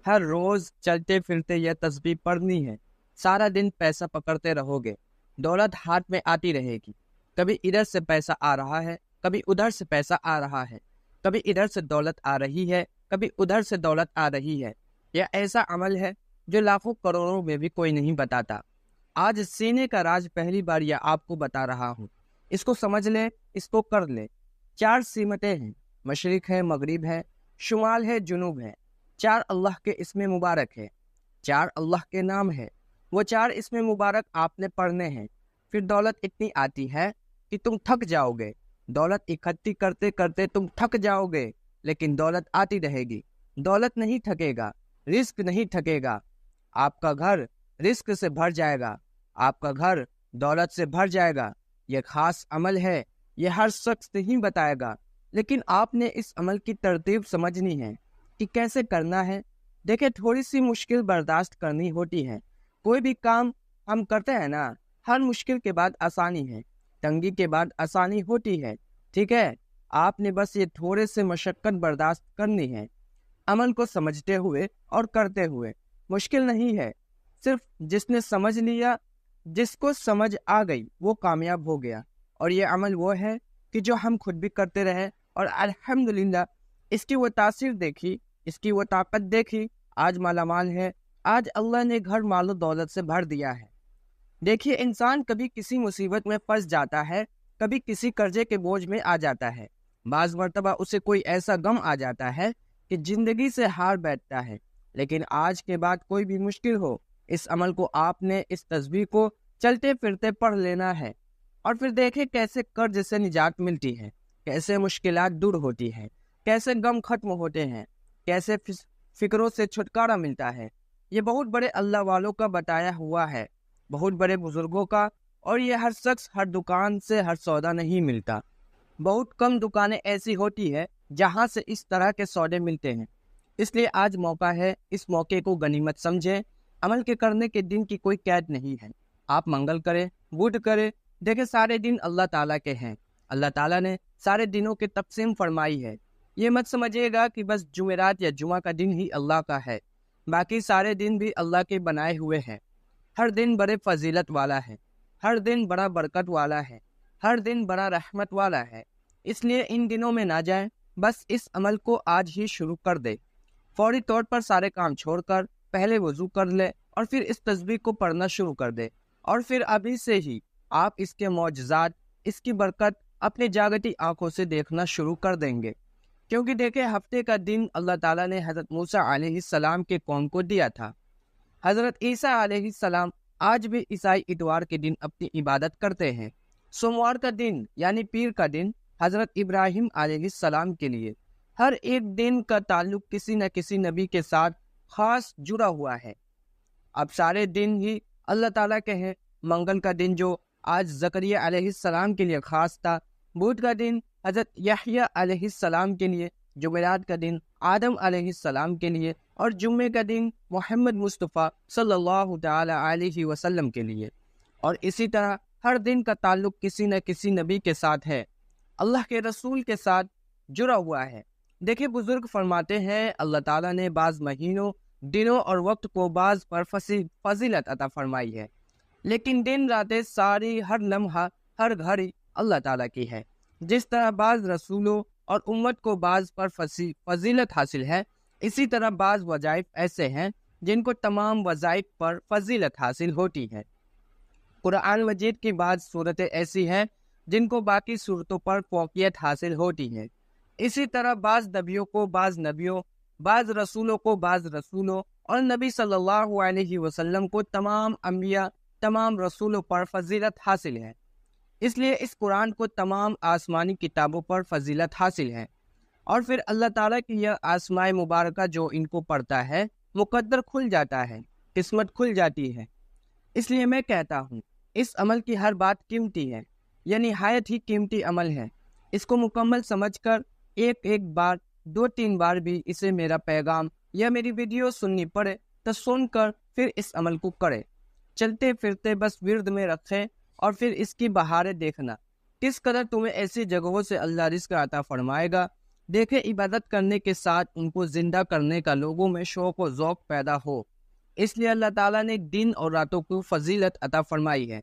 ہر روز چلتے پھرتے یہ تسبیح پڑھنی ہے۔ سارا دن پیسہ پکڑتے رہو گے، دولت ہاتھ میں آتی رہے گی۔ کبھی ادھر سے پیسہ آ رہا ہے، کبھی ادھر سے پیسہ آ رہا ہے، کبھی ادھر سے دولت آ رہی ہے، کبھی ادھر سے دولت آ رہی ہے۔ یہ ایسا عمل ہے جو لاکھوں کروڑوں میں بھی کوئی نہیں بتاتا۔ آج سینے کا راز پہلی بار یہ آپ کو بتا رہا ہوں۔ اس کو سمجھ لے، اس کو کر لے۔ 4 سمتیں ہیں، مشرق ہے، مغرب ہے، شمال ہے، جنوب ہے۔ 4 اللہ کے اسم مبارک ہے، 4 اللہ کے نام ہے۔ وہ 4 اسم مبارک آپ نے پڑھنے ہیں۔ پھر دولت اتنی آتی ہے کہ تم تھک جاؤ گے۔ دولت اکٹھی کرتے کرتے تم تھک جاؤ گے، لیکن دولت آتی رہے گی۔ دولت نہیں تھکے گا، رزق نہیں تھکے گا۔ آپ کا گھر رزق سے بھر جائے گا، آپ کا گھر دولت سے بھر جائے گا۔ یہ خاص عمل ہے، یہ ہر شخص نہیں بتائے گا، لیکن آپ نے اس عمل کی ترتیب سمجھنی ہے کہ کیسے کرنا ہے۔ دیکھیں، تھوڑی سی مشکل برداشت کرنی ہوتی ہے۔ کوئی بھی کام ہم کرتے ہیں نا، ہر مشکل کے بعد آسانی ہے، تنگی کے بعد آسانی ہوتی ہے، ٹھیک ہے؟ آپ نے بس یہ تھوڑے سے مشقت برداشت کرنی ہے، عمل کو سمجھتے ہوئے اور کرتے ہوئے۔ مشکل نہیں ہے، صرف جس نے سمجھ لیا، جس کو سمجھ آ گئی، وہ کامیاب ہو گیا۔ اور یہ عمل وہ ہے کہ جو ہم خود بھی کرتے رہے اور الحمدللہ اس کی وہ تاثیر دیکھی، اس کی وہ طاقت دیکھی، آج مالا مال ہے، آج اللہ نے گھر مال و دولت سے بھر دیا ہے۔ دیکھیے، انسان کبھی کسی مصیبت میں پھنس جاتا ہے، کبھی کسی قرضے کے بوجھ میں آ جاتا ہے، بعض مرتبہ اسے کوئی ایسا غم آ جاتا ہے کہ زندگی سے ہار بیٹھتا ہے۔ لیکن آج کے بعد کوئی بھی مشکل ہو، اس عمل کو آپ نے، اس تسبیح کو چلتے پھرتے پڑھ لینا ہے، اور پھر دیکھیں کیسے قرض سے نجات ملتی ہے، کیسے مشکلات دور ہوتی ہیں، کیسے غم ختم ہوتے ہیں، کیسے فکروں سے چھٹکارا ملتا ہے۔ یہ بہت بڑے اللہ والوں کا بتایا ہوا ہے، بہت بڑے بزرگوں کا، اور یہ ہر شخص ہر دکان سے ہر سودا نہیں ملتا۔ بہت کم دکانیں ایسی ہوتی ہے جہاں سے اس طرح کے سودے ملتے ہیں۔ اس لیے آج موقع ہے، اس موقع کو غنیمت سمجھیں۔ عمل کے کرنے کے دن کی کوئی قید نہیں ہے۔ آپ منگل کریں، بدھ کریں، دیکھیں سارے دن اللہ تعالیٰ کے ہیں۔ اللہ تعالیٰ نے سارے دنوں کی تقسیم فرمائی ہے۔ یہ مت سمجھیے گا کہ بس جمعرات یا جمعہ کا دن ہی اللہ کا ہے، باقی سارے دن بھی اللہ کے بنائے ہوئے ہیں۔ ہر دن بڑے فضیلت والا ہے، ہر دن بڑا برکت والا ہے، ہر دن بڑا رحمت والا ہے۔ اس لیے ان دنوں میں نہ جائیں، بس اس عمل کو آج ہی شروع کر دے۔ فوری طور پر سارے کام چھوڑ کر پہلے وضو کر لے اور پھر اس تسبیح کو پڑھنا شروع کر دے، اور پھر ابھی سے ہی آپ اس کے معجزات، اس کی برکت اپنی جاگتی آنکھوں سے دیکھنا شروع کر دیں گے۔ کیونکہ دیکھیں، ہفتے کا دن اللہ تعالیٰ نے حضرت موسیٰ علیہ السلام کے قوم کو دیا تھا۔ حضرت عیسیٰ علیہ السلام آج بھی عیسائی اتوار کے دن اپنی عبادت کرتے ہیں۔ سوموار کا دن یعنی پیر کا دن حضرت ابراہیم علیہ السلام کے لیے۔ ہر ایک دن کا تعلق کسی نہ کسی نبی کے ساتھ خاص جڑا ہوا ہے۔ اب سارے دن ہی اللہ تعالیٰ کے ہیں۔ منگل کا دن جو آج زکریا علیہ السلام کے لیے خاص تھا، بدھ کا دن حضرت یحییٰ علیہ السلام کے لیے، جمعرات کا دن آدم علیہ السلام کے لیے، اور جمعے کا دن محمد مصطفیٰ صلی اللہ تعالی علیہ وسلم کے لیے۔ اور اسی طرح ہر دن کا تعلق کسی نہ کسی نبی کے ساتھ ہے، اللہ کے رسول کے ساتھ جڑا ہوا ہے۔ دیکھیں، بزرگ فرماتے ہیں اللہ تعالیٰ نے بعض مہینوں، دنوں اور وقت کو بعض پر فضیلت عطا فرمائی ہے، لیکن دن راتیں ساری، ہر لمحہ، ہر گھڑی اللہ تعالیٰ کی ہے۔ جس طرح بعض رسولوں اور امت کو بعض پر فضیلت حاصل ہے، اسی طرح بعض وظائف ایسے ہیں جن کو تمام وظائف پر فضیلت حاصل ہوتی ہے۔ قرآن مجید کی بعض صورتیں ایسی ہیں جن کو باقی صورتوں پر فوقیت حاصل ہوتی ہے۔ اسی طرح بعض نبیوں کو بعض نبیوں، بعض رسولوں کو بعض رسولوں، اور نبی صلی اللہ علیہ وسلم کو تمام انبیاء، تمام رسولوں پر فضیلت حاصل ہے۔ اس لیے اس قرآن کو تمام آسمانی کتابوں پر فضیلت حاصل ہے، اور پھر اللہ تعالیٰ کی یہ آسمائے مبارکہ جو ان کو پڑھتا ہے، مقدر کھل جاتا ہے، قسمت کھل جاتی ہے۔ اس لیے میں کہتا ہوں، اس عمل کی ہر بات قیمتی ہے، یہ نہایت ہی قیمتی عمل ہے۔ اس کو مکمل سمجھ کر ایک بار، 2-3 بار بھی اسے میرا پیغام یا میری ویڈیو سننی پڑے تو سن کر پھر اس عمل کو کرے، چلتے پھرتے بس ورد میں رکھیں، اور پھر اس کی بہاریں دیکھنا، کس قدر تمہیں ایسی جگہوں سے اللہ رزق عطا فرمائے گا دیکھیں عبادت کرنے کے ساتھ ان کو زندہ کرنے کا لوگوں میں شوق و ذوق پیدا ہو، اس لیے اللہ تعالیٰ نے دن اور راتوں کو فضیلت عطا فرمائی ہے۔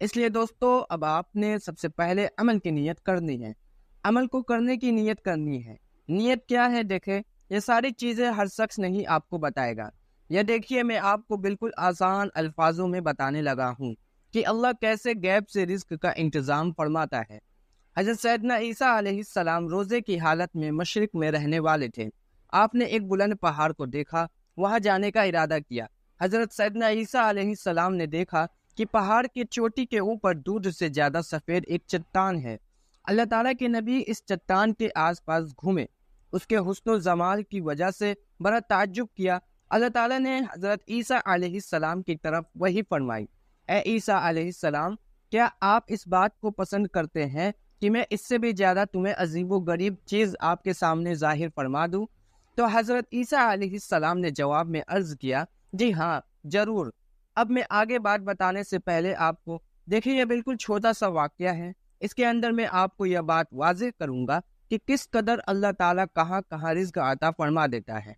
اس لیے دوستو اب آپ نے سب سے پہلے عمل کی نیت کرنی ہے، عمل کو کرنے کی نیت کرنی ہے۔ نیت کیا ہے؟ دیکھیں یہ ساری چیزیں ہر شخص نہیں آپ کو بتائے گا، یہ دیکھیے میں آپ کو بالکل آسان الفاظوں میں بتانے لگا ہوں کہ اللہ کیسے غیب سے رزق کا انتظام فرماتا ہے۔ حضرت سیدنا عیسیٰ علیہ السلام روزے کی حالت میں مشرق میں رہنے والے تھے۔ آپ نے ایک بلند پہاڑ کو دیکھا، وہاں جانے کا ارادہ کیا۔ حضرت سیدنا عیسیٰ علیہ السلام نے دیکھا کہ پہاڑ کی چوٹی کے اوپر دودھ سے زیادہ سفید ایک چٹان ہے۔ اللہ تعالیٰ کے نبی اس چٹان کے آس پاس گھومے، اس کے حسن و جمال کی وجہ سے بڑا تعجب کیا۔ اللہ تعالیٰ نے حضرت عیسیٰ علیہ السلام کی طرف وحی فرمائی، اے عیسیٰ علیہ السلام، کیا آپ اس بات کو پسند کرتے ہیں کہ میں اس سے بھی زیادہ تمہیں عجیب و غریب چیز آپ کے سامنے ظاہر فرما دوں؟ تو حضرت عیسیٰ علیہ السلام نے جواب میں عرض کیا، جی ہاں ضرور۔ اب میں آگے بات بتانے سے پہلے آپ کو دیکھیں یہ بالکل چھوٹا سا واقعہ ہے، اس کے اندر میں آپ کو یہ بات واضح کروں گا کہ کس قدر اللہ تعالیٰ کہاں کہاں رزق عطا فرما دیتا ہے۔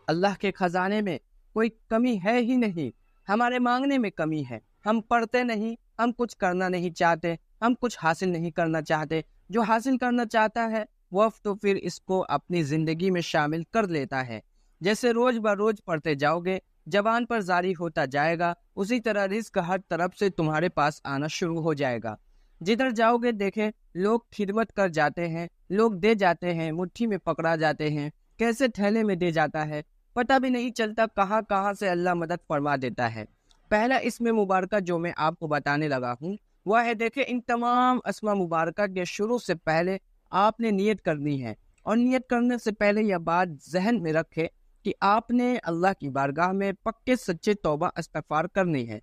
اللہ کے خزانے میں کوئی کمی ہے ہی نہیں، ہمارے مانگنے میں کمی ہے، ہم پڑھتے نہیں، ہم کچھ کرنا نہیں چاہتے، ہم کچھ حاصل نہیں کرنا چاہتے۔ جو حاصل کرنا چاہتا ہے وہ تو پھر اس کو اپنی زندگی میں شامل کر لیتا ہے۔ جیسے روز بروز پڑھتے جاؤ گے، زبان پر جاری ہوتا جائے گا، اسی طرح رزق ہر طرف سے تمہارے پاس آنا شروع ہو جائے گا۔ جدھر جاؤ گے دیکھیں لوگ خدمت کر جاتے ہیں، لوگ دے جاتے ہیں، مٹھی میں پکڑا جاتے ہیں، کیسے تھیلے میں دے جاتا ہے، پتہ بھی نہیں چلتا کہاں کہاں سے اللہ مدد فرما دیتا ہے۔ پہلا اسم مبارکہ جو میں آپ کو بتانے لگا ہوں وہ ہے، دیکھیں ان تمام اسماء مبارکہ کے شروع سے پہلے آپ نے نیت کرنی ہے، اور نیت کرنے سے پہلے یہ بات ذہن میں رکھے کہ آپ نے اللہ کی بارگاہ میں پکے سچے توبہ استغفار کرنی ہے۔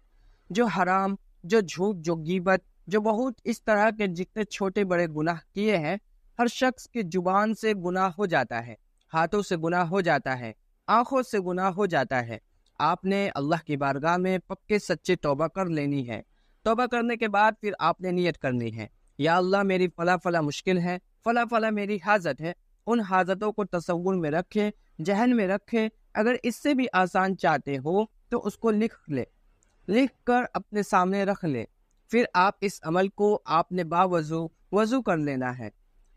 جو حرام، جو جھوٹ، جو غیبت، جو بہت اس طرح کے جتنے چھوٹے بڑے گناہ کیے ہیں، ہر شخص کی زبان سے گناہ ہو جاتا ہے، ہاتھوں سے گناہ ہو جاتا ہے، آنکھوں سے گناہ ہو جاتا ہے۔ آپ نے اللہ کی بارگاہ میں پکے سچے توبہ کر لینی ہے۔ توبہ کرنے کے بعد پھر آپ نے نیت کرنی ہے، یا اللہ میری فلاں فلاں مشکل ہے، فلاں فلاں میری حاجت ہے۔ ان حاجتوں کو تصور میں رکھیں، ذہن میں رکھیں۔ اگر اس سے بھی آسان چاہتے ہو تو اس کو لکھ لے، لکھ کر اپنے سامنے رکھ لے۔ پھر آپ اس عمل کو آپ نے وضو کر لینا ہے۔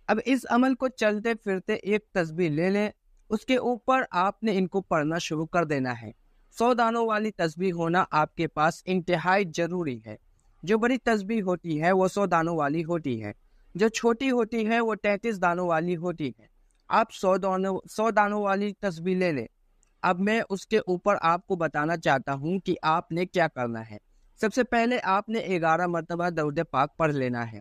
اب اس عمل کو چلتے پھرتے ایک تسبیح لے لیں، اس کے اوپر آپ نے ان کو پڑھنا شروع کر دینا ہے۔ 100 دانوں والی تسبیح ہونا آپ کے پاس انتہائی ضروری ہے۔ جو بڑی تسبیح ہوتی ہے وہ 100 دانوں والی ہوتی ہے، جو چھوٹی ہوتی ہے وہ 33 دانوں والی ہوتی ہے۔ آپ 100 دانوں والی تسبیح لے لیں۔ اب میں اس کے اوپر آپ کو بتانا چاہتا ہوں کہ آپ نے کیا کرنا ہے۔ سب سے پہلے آپ نے 11 مرتبہ درود پاک پڑھ لینا ہے۔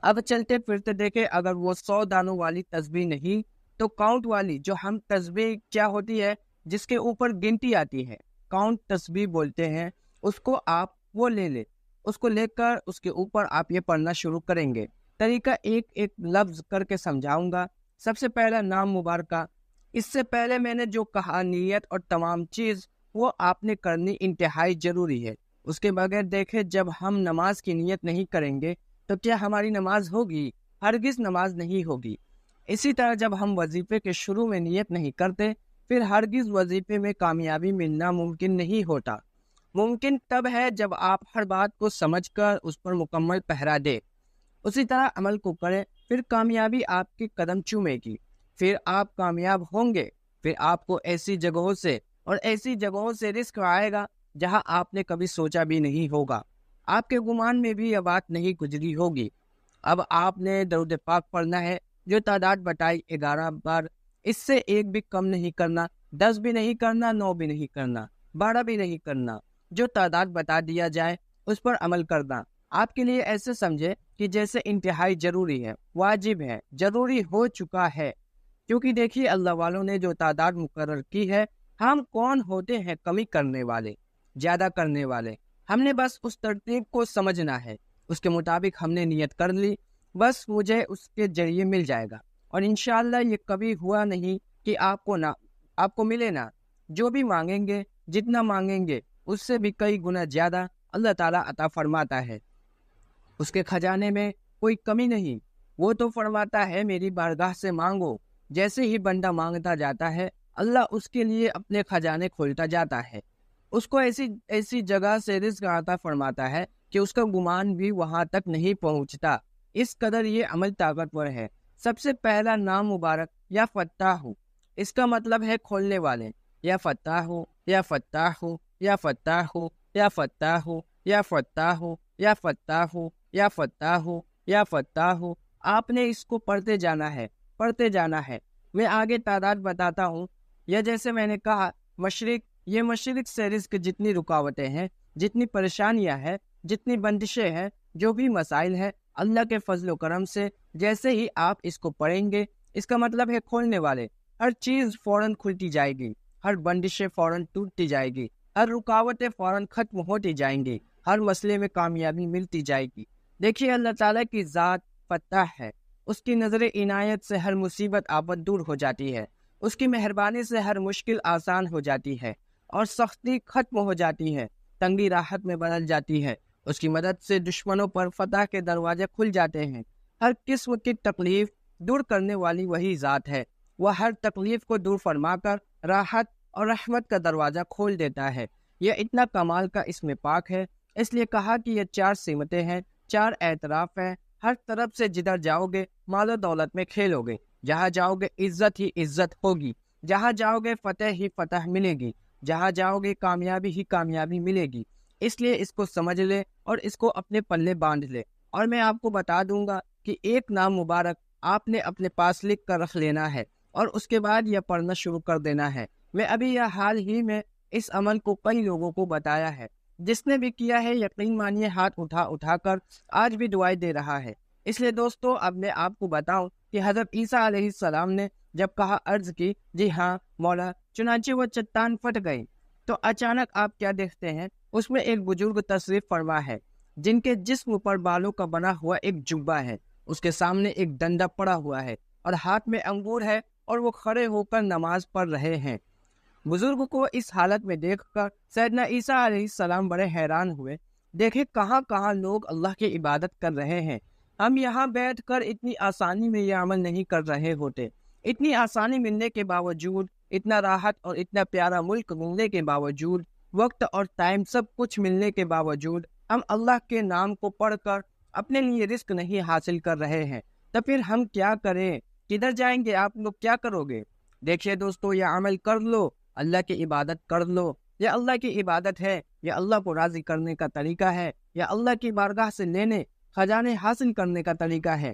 اب چلتے پھرتے دیکھیں اگر وہ 100 دانوں والی تسبیح نہیں تو کاؤنٹ والی، جو ہم تسبیح کیا ہوتی ہے جس کے اوپر گنتی آتی ہے، کاؤنٹ تسبیح بولتے ہیں، اس کو آپ وہ لے لیں۔ اس کو لے کر اس کے اوپر آپ یہ پڑھنا شروع کریں گے۔ طریقہ ایک ایک لفظ کر کے سمجھاؤں گا۔ سب سے پہلا نام مبارکہ، اس سے پہلے میں نے جو کہا نیت اور تمام چیز وہ آپ نے کرنی انتہائی ضروری ہے۔ اس کے بغیر دیکھیں جب ہم نماز کی نیت نہیں کریں گے تو کیا ہماری نماز ہوگی؟ ہرگز نماز نہیں ہوگی۔ اسی طرح جب ہم وظیفے کے شروع میں نیت نہیں کرتے پھر ہرگز وظیفے میں کامیابی ملنا ممکن نہیں ہوتا۔ ممکن تب ہے جب آپ ہر بات کو سمجھ کر اس پر مکمل پہرا دیں، اسی طرح عمل کو کریں، پھر کامیابی آپ کے قدم چومے گی، پھر آپ کامیاب ہوں گے۔ پھر آپ کو ایسی جگہوں سے رزق آئے گا جہاں آپ نے کبھی سوچا بھی نہیں ہوگا، آپ کے گمان میں بھی یہ بات نہیں گزری ہوگی۔ اب آپ نے درود پاک پڑھنا ہے، جو تعداد بتائی 11 بار، اس سے ایک بھی کم نہیں کرنا، 10 بھی نہیں کرنا، 9 بھی نہیں کرنا، 12 بھی نہیں کرنا۔ جو تعداد بتا دیا جائے اس پر عمل کرنا آپ کے لیے ایسے سمجھے کہ جیسے انتہائی ضروری ہے، واجب ہے، ضروری ہو چکا ہے۔ کیونکہ دیکھیے اللہ والوں نے جو تعداد مقرر کی ہے، ہم کون ہوتے ہیں کمی کرنے والے، زیادہ کرنے والے؟ ہم نے بس اس ترتیب کو سمجھنا ہے، اس کے مطابق ہم نے نیت کر لی، بس مجھے اس کے ذریعے مل جائے گا۔ اور انشاءاللہ یہ کبھی ہوا نہیں کہ آپ کو ملے نہ۔ جو بھی مانگیں گے، جتنا مانگیں گے اس سے بھی کئی گنا زیادہ اللہ تعالیٰ عطا فرماتا ہے۔ اس کے خزانے میں کوئی کمی نہیں، وہ تو فرماتا ہے میری بارگاہ سے مانگو۔ جیسے ہی بندہ مانگتا جاتا ہے اللہ اس کے لیے اپنے خزانے کھولتا جاتا ہے، اس کو ایسی ایسی جگہ سے رزق عطا فرماتا ہے کہ اس کا گمان بھی وہاں تک نہیں پہنچتا۔ اس قدر یہ عمل طاقتور ہے۔ سب سے پہلا نام مبارک یا فتاح، اس کا مطلب ہے کھولنے والے۔ یا فتاح، یا فتاح، یا فتاح، یا فتاح، یا فتاح، یا فتاح، یا فتاح، یا فتاح۔ آپ نے اس کو پڑھتے جانا ہے، پڑھتے جانا ہے۔ میں آگے تعداد بتاتا ہوں۔ یا جیسے میں نے کہا مشرق، یہ مشرق سے رزق جتنی رکاوٹیں ہیں، جتنی پریشانیاں ہیں، جتنی بندشیں ہیں، جو بھی مسائل ہیں، اللہ کے فضل و کرم سے جیسے ہی آپ اس کو پڑھیں گے، اس کا مطلب ہے کھولنے والے، ہر چیز فوراً کھلتی جائے گی، ہر بندشیں فوراً ٹوٹتی جائے گی، ہر رکاوٹیں فوراً ختم ہوتی جائیں گی، ہر مسئلے میں کامیابی ملتی جائے گی۔ دیکھیے اللہ تعالیٰ کی ذات فتاح ہے، اس کی نظر عنایت سے ہر مصیبت آفت دور ہو جاتی ہے، اس کی مہربانی سے ہر مشکل آسان ہو جاتی ہے اور سختی ختم ہو جاتی ہے، تنگی راحت میں بدل جاتی ہے۔ اس کی مدد سے دشمنوں پر فتح کے دروازے کھل جاتے ہیں۔ ہر قسم کی تکلیف دور کرنے والی وہی ذات ہے، وہ ہر تکلیف کو دور فرما کر راحت اور رحمت کا دروازہ کھول دیتا ہے۔ یہ اتنا کمال کا اسم پاک ہے، اس لیے کہا کہ یہ 4 سمتیں ہیں، 4 اعتراف ہیں۔ ہر طرف سے جدھر جاؤ گے مال و دولت میں کھیلو گے، جہاں جاؤ گے عزت ہی عزت ہوگی، جہاں جاؤ گے فتح ہی فتح ملے گی، جہاں جاؤ گے کامیابی ہی کامیابی ملے گی۔ اس لیے اس کو سمجھ لے اور اس کو اپنے پلے باندھ لے۔ اور میں آپ کو بتا دوں گا کہ ایک نام مبارک آپ نے اپنے پاس لکھ کر رکھ لینا ہے اور اس کے بعد یہ پڑھنا شروع کر دینا ہے۔ میں ابھی یہ حال ہی میں اس عمل کو کئی لوگوں کو بتایا ہے، جس نے بھی کیا ہے یقین مانیے ہاتھ اٹھا اٹھا کر آج بھی دعائیں دے رہا ہے۔ اس لیے دوستو اب میں آپ کو بتاؤں کہ حضرت عیسیٰ علیہ السلام نے جب کہا عرض کی جی ہاں مولا، چنانچہ وہ چٹان پھٹ گئی، تو اچانک آپ کیا دیکھتے ہیں، اس میں ایک بزرگ تشریف فرما ہے جن کے جسم پر بالوں کا بنا ہوا ایک جبہ ہے، اس کے سامنے ایک ڈنڈا پڑا ہوا ہے اور ہاتھ میں انگور ہے اور وہ کھڑے ہو کر نماز پڑھ رہے ہیں۔ بزرگ کو اس حالت میں دیکھ کر سیدنا عیسیٰ علیہ السلام بڑے حیران ہوئے، دیکھے کہاں کہاں لوگ اللہ کی عبادت کر رہے ہیں، ہم یہاں بیٹھ کر اتنی آسانی میں یہ عمل نہیں کر رہے ہوتے، اتنی آسانی ملنے کے باوجود، اتنا راحت اور اتنا پیارا ملک ملنے کے باوجود، وقت اور ٹائم سب کچھ ملنے کے باوجود ہم اللہ کے نام کو پڑھ کر اپنے لیے رزق نہیں حاصل کر رہے ہیں، تو پھر ہم کیا کریں؟ کدھر جائیں گے؟ آپ لوگ کیا کرو گے؟ دیکھیے دوستو، یہ عمل کر لو، اللہ کی عبادت کر لو، یہ اللہ کی عبادت ہے، یہ اللہ کو راضی کرنے کا طریقہ ہے، یہ اللہ کی بارگاہ سے لینے خزانے حاصل کرنے کا طریقہ ہے۔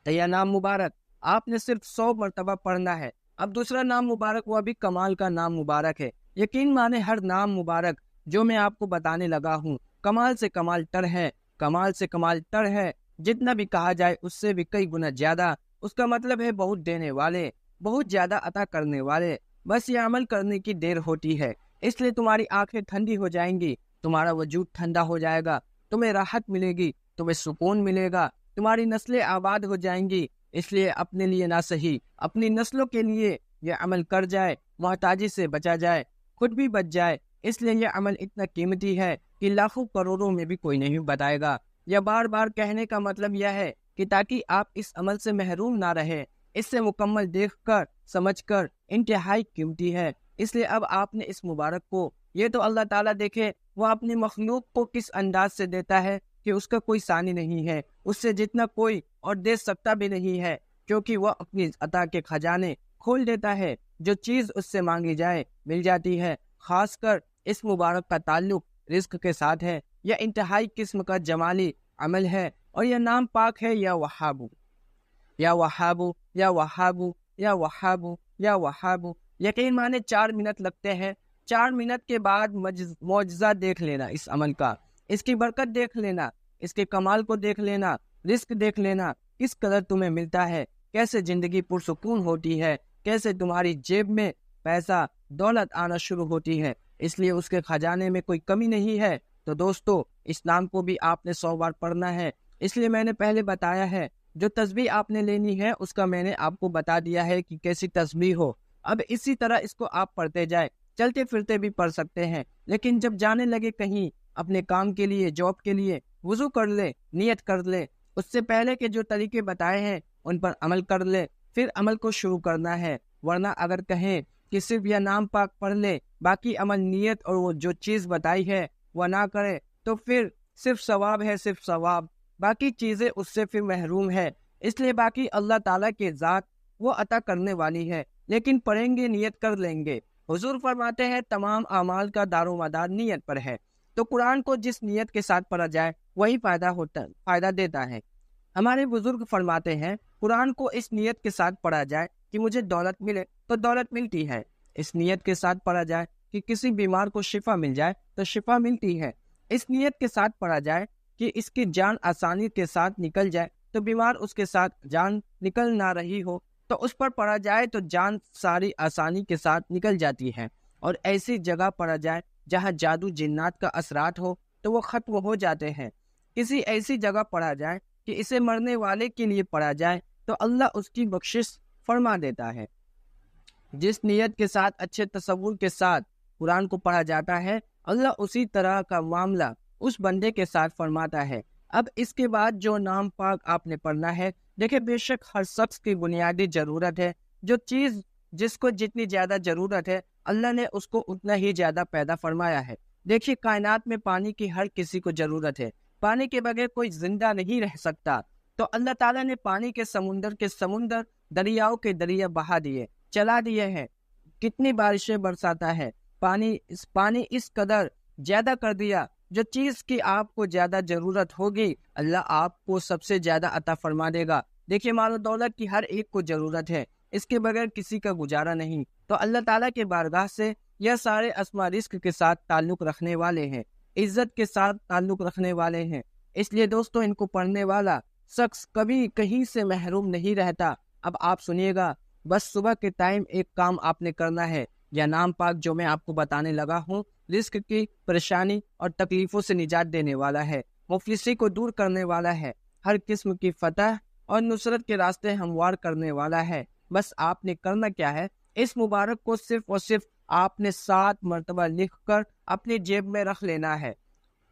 تو یہ نام مبارک آپ نے صرف 100 مرتبہ پڑھنا ہے۔ اب دوسرا نام مبارک، وہ بھی کمال کا نام مبارک ہے، یقین مانے ہر نام مبارک جو میں آپ کو بتانے لگا ہوں کمال سے کمال تر ہے، کمال سے کمال تر ہے، جتنا بھی کہا جائے اس سے بھی کئی گنا زیادہ۔ اس کا مطلب ہے بہت دینے والے، بہت زیادہ عطا کرنے والے۔ بس یہ عمل کرنے کی دیر ہوتی ہے، اس لیے تمہاری آنکھیں ٹھنڈی ہو جائیں گی، تمہارا وجود ٹھنڈا ہو جائے گا، تمہیں راحت ملے گی، تمہیں سکون ملے گا، تمہاری نسلیں آباد ہو جائیں گی۔ اس لیے اپنے لیے نہ صحیح، اپنی نسلوں کے لیے یہ عمل کر جائے، محتاجی سے بچا جائے، خود بھی بچ جائے۔ اس لیے یہ عمل اتنا قیمتی ہے کہ لاکھوں کروڑوں میں بھی کوئی نہیں بتائے گا۔ یہ بار بار کہنے کا مطلب یہ ہے کہ تاکہ آپ اس عمل سے محروم نہ رہے، اس سے مکمل دیکھ کر سمجھ کر انتہائی قیمتی ہے۔ اس لیے اب آپ نے اس مبارک کو، یہ تو اللہ تعالیٰ دیکھے وہ اپنی مخلوق کو کس انداز سے دیتا ہے کہ اس کا کوئی ثانی نہیں ہے، اس سے جتنا کوئی اور دے سکتا بھی نہیں ہے، کیونکہ وہ اپنی عطا کے خزانے کھول دیتا ہے، جو چیز اس سے مانگی جائے مل جاتی ہے۔ خاص کر اس مبارک کا تعلق رزق کے ساتھ ہے، یہ انتہائی قسم کا جمالی عمل ہے، اور یہ نام پاک ہے یا وہابو، یا وہابو، یا وہابو، یا وہابو، یا وہابو۔ یقین مانے 4 منٹ لگتے ہیں، 4 منٹ کے بعد معجزہ دیکھ لینا اس عمل کا، اس کی برکت دیکھ لینا، اس کے کمال کو دیکھ لینا، رزق دیکھ لینا، کس قدر تمہیں ملتا ہے، کیسے زندگی پرسکون ہوتی ہے، کیسے تمہاری جیب میں پیسہ دولت آنا شروع ہوتی ہے۔ اس لیے اس کے خزانے میں کوئی کمی نہیں ہے۔ تو دوستو اس نام کو بھی آپ نے 100 بار پڑھنا ہے۔ اس لیے میں نے پہلے بتایا ہے، جو تسبیح آپ نے لینی ہے اس کا میں نے آپ کو بتا دیا ہے کہ کیسی تسبیح ہو۔ اب اسی طرح اس کو آپ پڑھتے جائیں، چلتے پھرتے بھی پڑھ سکتے ہیں، لیکن جب جانے لگے کہیں اپنے کام کے لیے، جاب کے لیے، وضو کر لے، نیت کر لے، اس سے پہلے کے جو طریقے بتائے ہیں ان پر عمل کر لے، پھر عمل کو شروع کرنا ہے، ورنہ اگر کہیں کہ صرف یہ نام پاک پڑھ لے، باقی عمل نیت اور وہ جو چیز بتائی ہے وہ نہ کرے، تو پھر صرف ثواب ہے، صرف ثواب، باقی چیزیں اس سے پھر محروم ہے۔ اس لیے باقی اللہ تعالیٰ کی ذات وہ عطا کرنے والی ہے، لیکن پڑھیں گے، نیت کر لیں گے۔ حضور فرماتے ہیں تمام اعمال کا دار و مدار نیت پر ہے، تو قرآن کو جس نیت کے ساتھ پڑھا جائے وہی فائدہ دیتا ہے۔ ہمارے بزرگ فرماتے ہیں قرآن کو اس نیت کے ساتھ پڑھا جائے کہ مجھے دولت ملے تو دولت ملتی ہے، اس نیت کے ساتھ پڑھا جائے کہ کسی بیمار کو شفا مل جائے تو شفا ملتی ہے، اس نیت کے ساتھ پڑھا جائے کہ اس کی جان آسانی کے ساتھ نکل جائے تو بیمار اس کے ساتھ جان نکل نہ رہی ہو تو اس پر پڑھا جائے تو جان ساری آسانی کے ساتھ نکل جاتی ہے، اور ایسی جگہ پڑھا جائے جہاں جادو جنات کا اثرات ہو تو وہ ختم ہو جاتے ہیں۔ کسی ایسی جگہ پڑھا جائے کہ اسے مرنے والے کے لیے پڑھا جائے تو اللہ اس کی بخشش فرما دیتا ہے۔ جس نیت کے ساتھ اچھے تصور کے ساتھ قرآن کو پڑھا جاتا ہے، اللہ اسی طرح کا معاملہ اس بندے کے ساتھ فرماتا ہے۔ اب اس کے بعد جو نام پاک آپ نے پڑھنا ہے، دیکھیں بے شک ہر شخص کی بنیادی ضرورت ہے، جو چیز جس کو جتنی زیادہ ضرورت ہے اللہ نے اس کو اتنا ہی زیادہ پیدا فرمایا ہے۔ دیکھیے کائنات میں پانی کی ہر کسی کو ضرورت ہے، پانی کے بغیر کوئی زندہ نہیں رہ سکتا، تو اللہ تعالیٰ نے پانی کے سمندر دریاؤں کے دریا بہا دیے، چلا دیے ہیں، کتنی بارشیں برساتا ہے، پانی اس قدر زیادہ کر دیا، جو چیز کی آپ کو زیادہ ضرورت ہوگی اللہ آپ کو سب سے زیادہ عطا فرما دے گا۔ دیکھیے مال و دولت کی ہر ایک کو ضرورت ہے، اس کے بغیر کسی کا گزارا نہیں، تو اللہ تعالیٰ کے بارگاہ سے یہ سارے اسما رزق کے ساتھ تعلق رکھنے والے ہیں، عزت کے ساتھ تعلق رکھنے والے ہیں، اس لیے دوستو ان کو پڑھنے والا شخص کبھی کہیں سے محروم نہیں رہتا۔ اب آپ سنیے گا، بس صبح کے ٹائم ایک کام آپ نے کرنا ہے، یا نام پاک جو میں آپ کو بتانے لگا ہوں رزق کی پریشانی اور تکلیفوں سے نجات دینے والا ہے، مفلسی کو دور کرنے والا ہے، ہر قسم کی فتح اور نصرت کے راستے ہموار کرنے والا ہے۔ بس آپ نے کرنا کیا ہے، اس مبارک کو صرف اور صرف آپ نے 7 مرتبہ لکھ کر اپنی جیب میں رکھ لینا ہے۔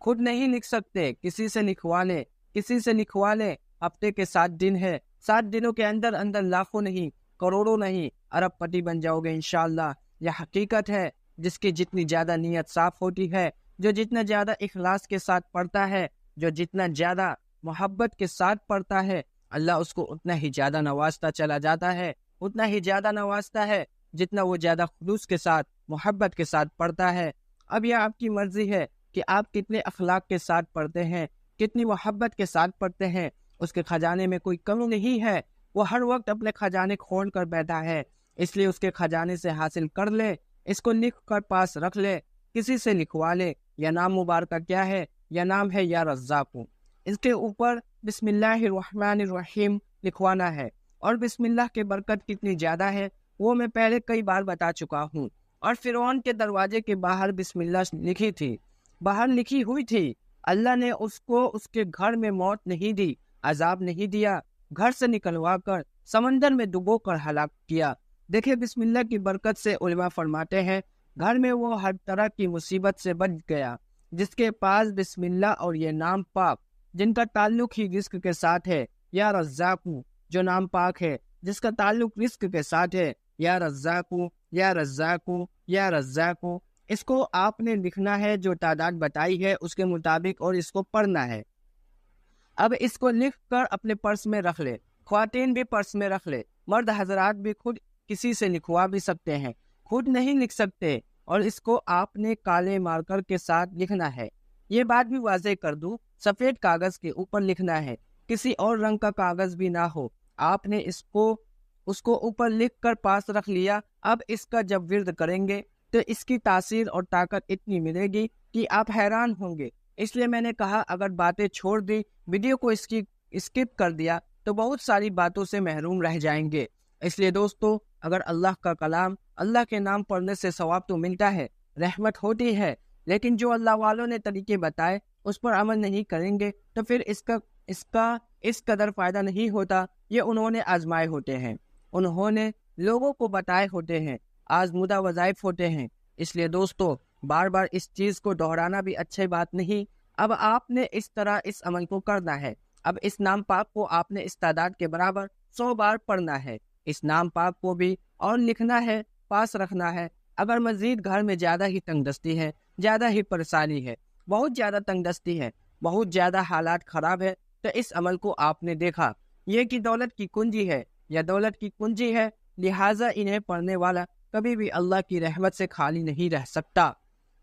خود نہیں لکھ سکتے، کسی سے لکھوا لیں۔ ہفتے کے 7 دن ہے، 7 دنوں کے اندر لاکھوں نہیں، کروڑوں نہیں، ارب پتی بن جاؤ گے انشاءاللہ۔ یہ حقیقت ہے، جس کی جتنی زیادہ نیت صاف ہوتی ہے، جو جتنا زیادہ اخلاص کے ساتھ پڑھتا ہے، جو جتنا زیادہ محبت کے ساتھ پڑھتا ہے، اللہ اس کو اتنا ہی زیادہ نوازتا چلا جاتا ہے، اتنا ہی زیادہ نوازتا ہے جتنا وہ زیادہ خلوص کے ساتھ محبت کے ساتھ پڑھتا ہے۔ اب یہ آپ کی مرضی ہے کہ آپ کتنے اخلاق کے ساتھ پڑھتے ہیں، کتنی محبت کے ساتھ پڑھتے ہیں۔ اس کے خزانے میں کوئی کمی نہیں ہے، وہ ہر وقت اپنے خزانے کھول کر بیٹھا ہے، اس لیے اس کے خزانے سے حاصل کر لے، اس کو لکھ کر پاس رکھ لے، کسی سے لکھوا لے۔ یہ نام مبارکہ کیا ہے؟ یہ نام ہے یا رزاق۔ اس کے اوپر بسم اللہ الرحمن الرحیم لکھوانا ہے، اور بسم اللہ کے برکت کتنی زیادہ ہے وہ میں پہلے کئی بار بتا چکا ہوں۔ اور فرعون کے دروازے کے باہر بسم اللہ لکھی ہوئی تھی، اللہ نے اس کو اس کے گھر میں موت نہیں دی، عذاب نہیں دیا، گھر سے نکلوا کر سمندر میں ڈبو کر ہلاک کیا۔ دیکھیں بسم اللہ کی برکت سے علماء فرماتے ہیں گھر میں وہ ہر طرح کی مصیبت سے بچ گیا۔ جس کے پاس بسم اللہ اور یہ نام پاک جن کا تعلق ہی رزق کے ساتھ ہے، یا رزاق جو نام پاک ہے جس کا تعلق رزق کے ساتھ ہے، یا رزاق یا رزاق یا رزاق، اس کو آپ نے لکھنا ہے جو تعداد بتائی ہے اس کے مطابق، اور اس کو پڑھنا ہے۔ اب اس کو لکھ کر اپنے پرس میں رکھ لے، خواتین بھی پرس میں رکھ لے، مرد حضرات بھی خود کسی سے لکھوا بھی سکتے ہیں، خود نہیں لکھ سکتے، اور اس کو آپ نے کالے مارکر کے ساتھ لکھنا ہے۔ یہ بات بھی واضح کر دوں، سفید کاغذ کے اوپر لکھنا ہے، کسی اور رنگ کا کاغذ بھی نہ ہو۔ آپ نے اس کو اوپر لکھ کر پاس رکھ لیا۔ اب اس کا جب ورد کریں گے تو اس کی تاثیر اور طاقت اتنی ملے گی کہ آپ حیران ہوں گے۔ اس لیے میں نے کہا اگر باتیں چھوڑ دی، ویڈیو کو اسکپ کر دیا تو بہت ساری باتوں سے محروم رہ جائیں گے۔ اس لیے دوستو، اگر اللہ کا کلام، اللہ کے نام پڑھنے سے ثواب تو ملتا ہے، رحمت ہوتی ہے، لیکن جو اللہ والوں نے طریقے بتائے اس پر عمل نہیں کریں گے تو پھر اس کا اس قدر فائدہ نہیں ہوتا۔ یہ انہوں نے آزمائے ہوتے ہیں، انہوں نے لوگوں کو بتائے ہوتے ہیں، آزمودہ وظائف ہوتے ہیں۔ اس لیے دوستو، بار بار اس چیز کو دہرانا بھی اچھی بات نہیں۔ اب آپ نے اس طرح اس عمل کو کرنا ہے۔ اب اس نام پاک کو آپ نے اس تعداد کے برابر 100 بار پڑھنا ہے۔ اس نام پاک کو بھی اور لکھنا ہے، پاس رکھنا ہے۔ اگر مزید گھر میں زیادہ ہی تنگ دستی ہے، زیادہ ہی پریشانی ہے، بہت زیادہ تنگ دستی ہے، بہت زیادہ حالات خراب ہے، تو اس عمل کو آپ نے دیکھا یہ کہ دولت کی کنجی ہے یا دولت کی کنجی ہے، لہٰذا انہیں پڑھنے والا کبھی بھی اللہ کی رحمت سے خالی نہیں رہ سکتا۔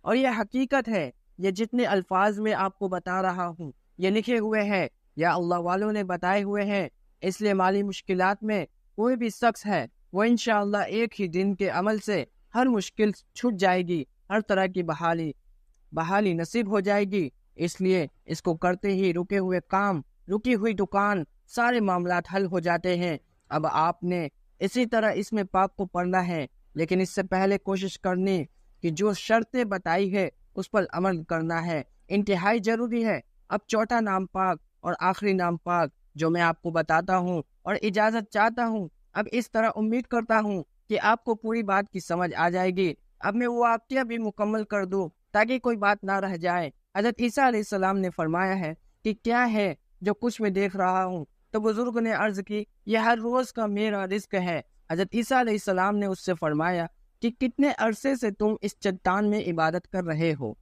اور یہ حقیقت ہے، یہ جتنے الفاظ میں آپ کو بتا رہا ہوں یہ لکھے ہوئے ہیں یا اللہ والوں نے بتائے ہوئے ہیں، اس لیے مالی مشکلات میں کوئی بھی شخص ہے وہ انشاءاللہ ایک ہی دن کے عمل سے ہر مشکل چھٹ جائے گی، ہر طرح کی بحالی نصیب ہو جائے گی۔ اس لیے اس کو کرتے ہی رکے ہوئے کام، رکی ہوئی دکان، سارے معاملات حل ہو جاتے ہیں۔ اب آپ نے اسی طرح اس میں پاک کو پڑھنا ہے، لیکن اس سے پہلے کوشش کرنی کہ جو شرطیں بتائی ہے اس پر عمل کرنا ہے، انتہائی ضروری ہے۔ اب چوتھا نام پاک اور آخری نام پاک جو میں آپ کو بتاتا ہوں اور اجازت چاہتا ہوں، اب اس طرح امید کرتا ہوں کہ آپ کو پوری بات کی سمجھ آ جائے گی۔ اب میں وہ واقعہ بھی مکمل کر دوں تاکہ کوئی بات نہ رہ جائے۔ حضرت عیسیٰ علیہ السلام نے فرمایا ہے کہ کیا ہے جو کچھ میں دیکھ رہا ہوں؟ تو بزرگ نے عرض کی یہ ہر روز کا میرا رزق ہے۔ حضرت عیسیٰ علیہ السلام نے اس سے فرمایا کہ کتنے عرصے سے تم اس چٹان میں عبادت کر رہے ہو؟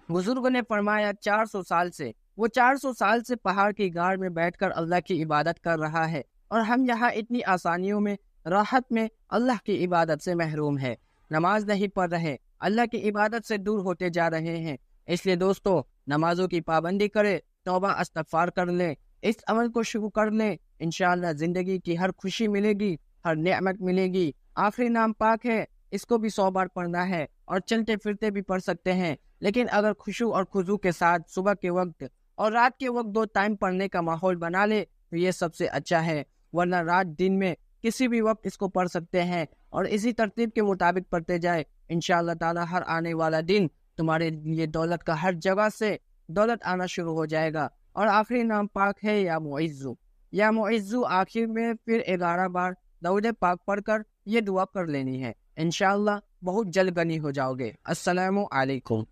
بزرگ نے فرمایا 400 سال سے۔ وہ 400 سال سے پہاڑ کی گاڑ میں بیٹھ کر اللہ کی عبادت کر رہا ہے، اور ہم یہاں اتنی آسانیوں میں، راحت میں اللہ کی عبادت سے محروم ہے، نماز نہیں پڑھ رہے، اللہ کی عبادت سے دور ہوتے جا رہے ہیں۔ اس لیے دوستو، نمازوں کی پابندی کرے، توبہ استغفار کر لیں، اس عمل کو شروع کر لیں، انشاءاللہ زندگی کی ہر خوشی ملے گی، ہر نعمت ملے گی۔ آخری نام پاک ہے، اس کو بھی 100 بار پڑھنا ہے، اور چلتے پھرتے بھی پڑھ سکتے ہیں، لیکن اگر خشوع اور خضوع کے ساتھ صبح کے وقت اور رات کے وقت 2 ٹائم پڑھنے کا ماحول بنا لے تو یہ سب سے اچھا ہے، ورنہ رات دن میں کسی بھی وقت اس کو پڑھ سکتے ہیں، اور اسی ترتیب کے مطابق پڑھتے جائے، انشاءاللہ تعالی ہر آنے والا دن تمہارے لیے دولت کا ہر جگہ سے دولت آنا شروع ہو جائے گا۔ اور آخری نام پاک ہے یا معزو۔ یا معزو آخر میں پھر 11 بار درود پاک پڑھ کر یہ دعا کر لینی ہے، انشاءاللہ بہت جلد غنی ہو جاؤ گے۔ السلام علیکم۔